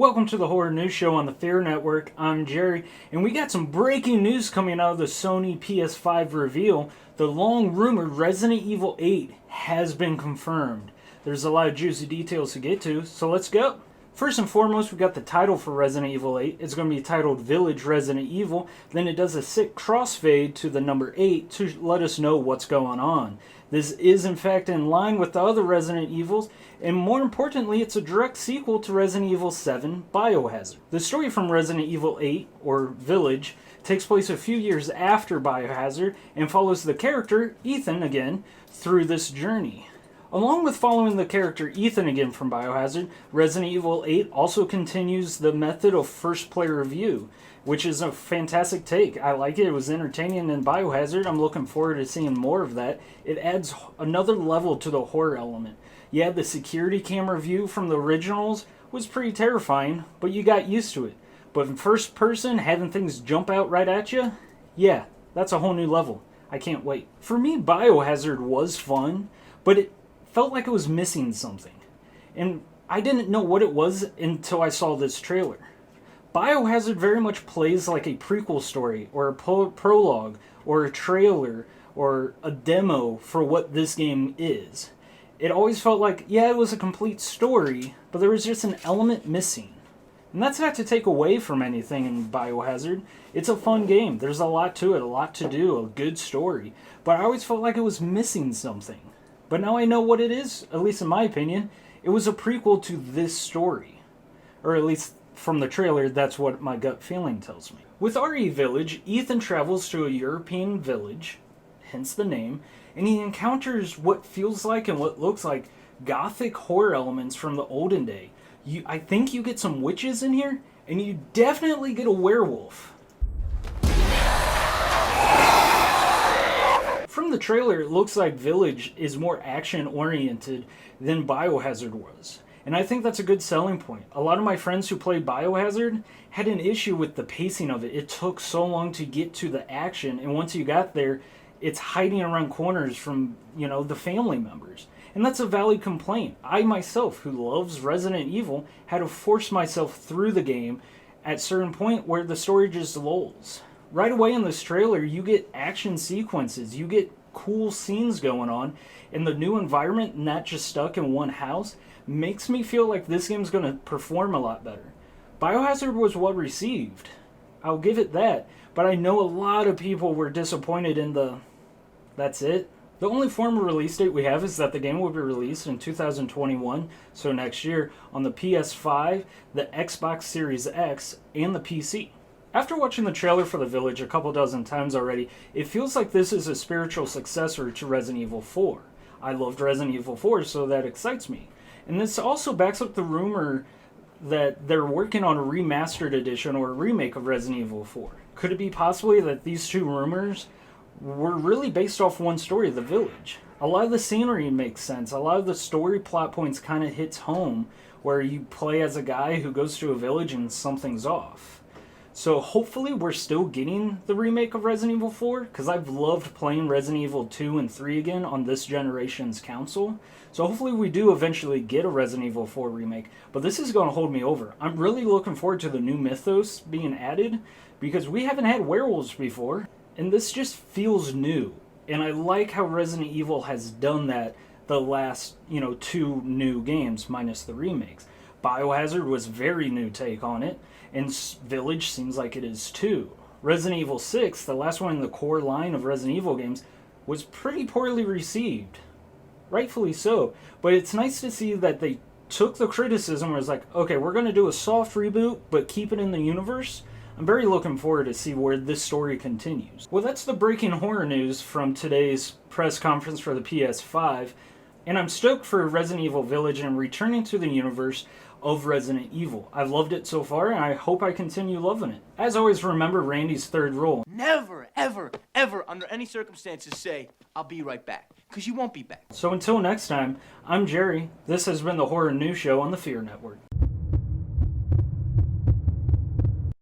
Welcome to the Horror News Show on the Fear Network. I'm Jerry, and we got some breaking news coming out of the Sony PS5 reveal. The long-rumored Resident Evil 8 has been confirmed. There's a lot of juicy details to get to, so let's go. First and foremost, we got the title for Resident Evil 8. It's going to be titled Village Resident Evil. Then it does a sick crossfade to the number 8 to let us know what's going on. This is in fact in line with the other Resident Evils, and more importantly, it's a direct sequel to Resident Evil 7 Biohazard. The story from Resident Evil 8, or Village, takes place a few years after Biohazard and follows the character, Ethan again, through this journey. Along with following the character Ethan again from Biohazard, Resident Evil 8 also continues the method of first-player view, which is a fantastic take. I like it. It was entertaining in Biohazard. I'm looking forward to seeing more of that. It adds another level to the horror element. Yeah, the security camera view from the originals was pretty terrifying, but you got used to it. But in first person, having things jump out right at you, yeah, that's a whole new level. I can't wait. For me, Biohazard was fun, but it felt like it was missing something. And I didn't know what it was until I saw this trailer. Biohazard very much plays like a prequel story, or a prologue, or a trailer, or a demo for what this game is. It always felt like, yeah, it was a complete story, but there was just an element missing. And that's not to take away from anything in Biohazard. It's a fun game. There's a lot to it, a lot to do, a good story. But I always felt like it was missing something. But now I know what it is, at least in my opinion. It was a prequel to this story. Or at least from the trailer, that's what my gut feeling tells me. With RE Village, Ethan travels to a European village, hence the name, and he encounters what feels like and what looks like gothic horror elements from the olden day. I think you get some witches in here, and you definitely get a werewolf. From the trailer, it looks like Village is more action-oriented than Biohazard was. And I think that's a good selling point. A lot of my friends who played Biohazard had an issue with the pacing of it. It took so long to get to the action, and once you got there, it's hiding around corners from, the family members. And that's a valid complaint. I myself, who loves Resident Evil, had to force myself through the game at a certain point where the story just lulls. Right away in this trailer, you get action sequences, you get cool scenes going on, and the new environment, not just stuck in one house, makes me feel like this game's going to perform a lot better. Biohazard was well received, I'll give it that, but I know a lot of people were disappointed in that's it. The only formal release date we have is that the game will be released in 2021, so next year, on the PS5, the Xbox Series X, and the PC. After watching the trailer for The Village a couple dozen times already, it feels like this is a spiritual successor to Resident Evil 4. I loved Resident Evil 4, so that excites me. And this also backs up the rumor that they're working on a remastered edition or a remake of Resident Evil 4. Could it be possibly that these two rumors were really based off one story, The Village? A lot of the scenery makes sense. A lot of the story plot points kind of hits home, where you play as a guy who goes to a village and something's off. So hopefully we're still getting the remake of Resident Evil 4, because I've loved playing Resident Evil 2 and 3 again on this generation's console. So hopefully we do eventually get a Resident Evil 4 remake, but this is going to hold me over. I'm really looking forward to the new mythos being added, because we haven't had werewolves before, and this just feels new. And I like how Resident Evil has done that the last, two new games, minus the remakes. Biohazard was a very new take on it, and Village seems like it is too. Resident Evil 6, the last one in the core line of Resident Evil games, was pretty poorly received. Rightfully so. But it's nice to see that they took the criticism and was like, okay, we're going to do a soft reboot, but keep it in the universe. I'm very looking forward to see where this story continues. Well, that's the breaking horror news from today's press conference for the PS5. And I'm stoked for Resident Evil Village and returning to the universe of Resident Evil. I've loved it so far, and I hope I continue loving it. As always, remember Randy's third rule. Never, ever, ever, under any circumstances say, I'll be right back. Because you won't be back. So until next time, I'm Jerry. This has been the Horror News Show on the Fear Network.